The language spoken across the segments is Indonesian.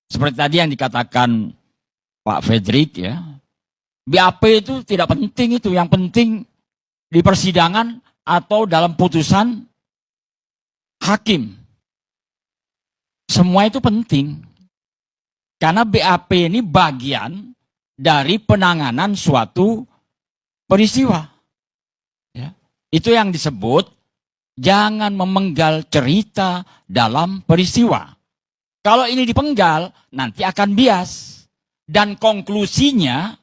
Seperti tadi yang dikatakan Pak Fredrik ya, BAP itu tidak penting itu, yang penting di persidangan atau dalam putusan hakim. Semua itu penting. Karena BAP ini bagian dari penanganan suatu peristiwa. Ya. Itu yang disebut jangan memenggal cerita dalam peristiwa. Kalau ini dipenggal, nanti akan bias. Dan konklusinya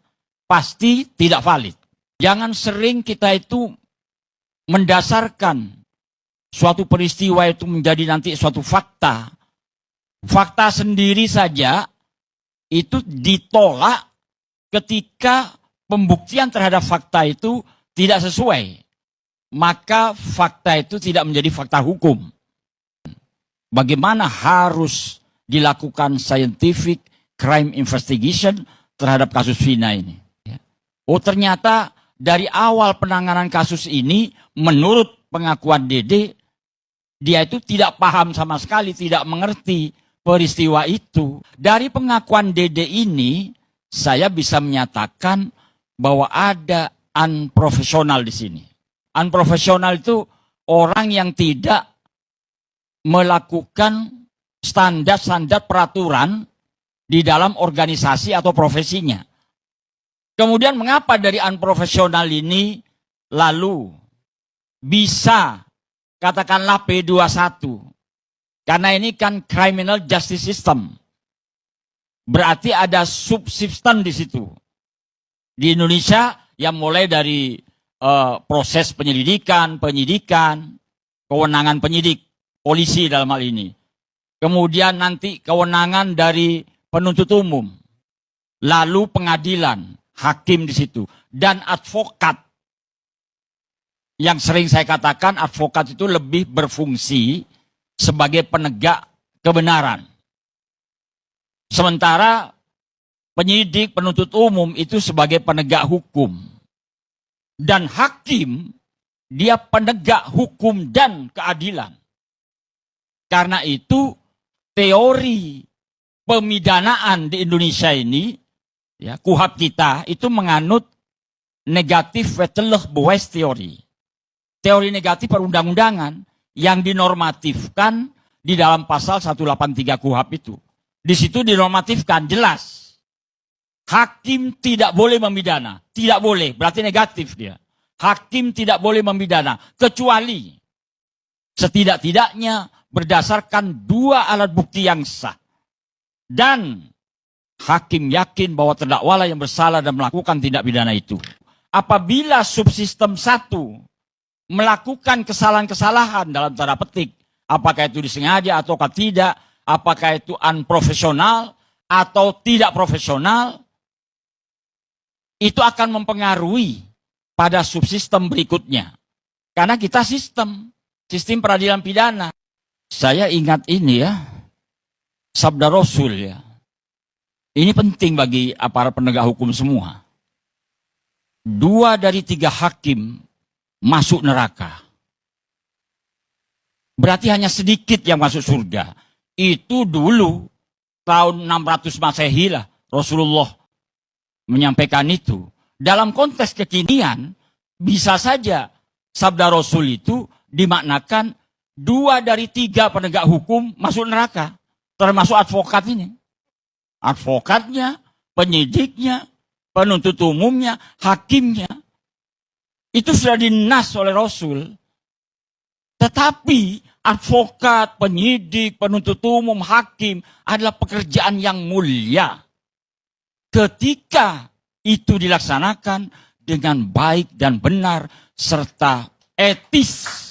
pasti tidak valid. Jangan sering kita itu mendasarkan suatu peristiwa itu menjadi nanti suatu fakta. Fakta sendiri saja itu ditolak ketika pembuktian terhadap fakta itu tidak sesuai. Maka fakta itu tidak menjadi fakta hukum. Bagaimana harus dilakukan scientific crime investigation terhadap kasus Vina ini. Oh ternyata dari awal penanganan kasus ini menurut pengakuan Dede, dia itu tidak paham sama sekali, tidak mengerti peristiwa itu. Dari pengakuan Dede ini, saya bisa menyatakan bahwa ada unprofesional di sini. Unprofesional itu orang yang tidak melakukan standar-standar peraturan di dalam organisasi atau profesinya. Kemudian mengapa dari unprofesional ini lalu bisa katakanlah P21? Karena ini kan criminal justice system. Berarti ada subsistem di situ. Di Indonesia yang mulai dari proses penyelidikan, penyidikan, kewenangan penyidik, polisi dalam hal ini. Kemudian nanti kewenangan dari penuntut umum, lalu pengadilan, hakim di situ, dan advokat. Yang sering saya katakan advokat itu lebih berfungsi sebagai penegak kebenaran. Sementara penyidik, penuntut umum itu sebagai penegak hukum. Dan hakim, dia penegak hukum dan keadilan. Karena itu teori pemidanaan di Indonesia ini, ya, KUHAP kita itu menganut negatif wettelig bewijs teori. Teori negatif perundang-undangan yang dinormatifkan di dalam pasal 183 KUHAP itu. Di situ dinormatifkan jelas. Hakim tidak boleh memidana. Tidak boleh, berarti negatif dia. Hakim tidak boleh memidana, kecuali setidak-tidaknya berdasarkan dua alat bukti yang sah. Dan hakim yakin bahwa terdakwalah yang bersalah dan melakukan tindak pidana itu. Apabila subsistem satu melakukan kesalahan-kesalahan dalam tanda petik, apakah itu disengaja atau tidak, apakah itu unprofesional atau tidak profesional, itu akan mempengaruhi pada subsistem berikutnya. Karena kita sistem peradilan pidana. Saya ingat ini ya, sabda Rasul ya. Ini penting bagi aparat penegak hukum semua. 2 dari 3 hakim masuk neraka. Berarti hanya sedikit yang masuk surga. Itu dulu tahun 600 Masehi lah Rasulullah menyampaikan itu. Dalam konteks kekinian bisa saja sabda Rasul itu dimaknakan 2 dari 3 penegak hukum masuk neraka. Termasuk advokat ini. Advokatnya, penyidiknya, penuntut umumnya, hakimnya. Itu sudah dinas oleh Rasul. Tetapi advokat, penyidik, penuntut umum, hakim adalah pekerjaan yang mulia. Ketika itu dilaksanakan dengan baik dan benar serta etis.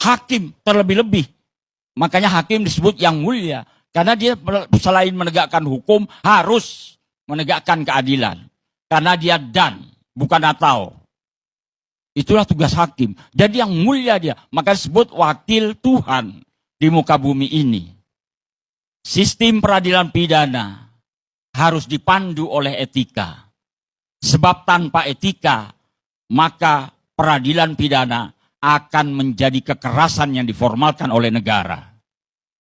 Hakim terlebih-lebih. Makanya hakim disebut yang mulia. Karena dia selain menegakkan hukum harus menegakkan keadilan. Karena dia dan, bukan atau. Itulah tugas hakim. Jadi yang mulia dia. Maka disebut wakil Tuhan di muka bumi ini. Sistem peradilan pidana harus dipandu oleh etika. Sebab tanpa etika, maka peradilan pidana akan menjadi kekerasan yang diformalkan oleh negara.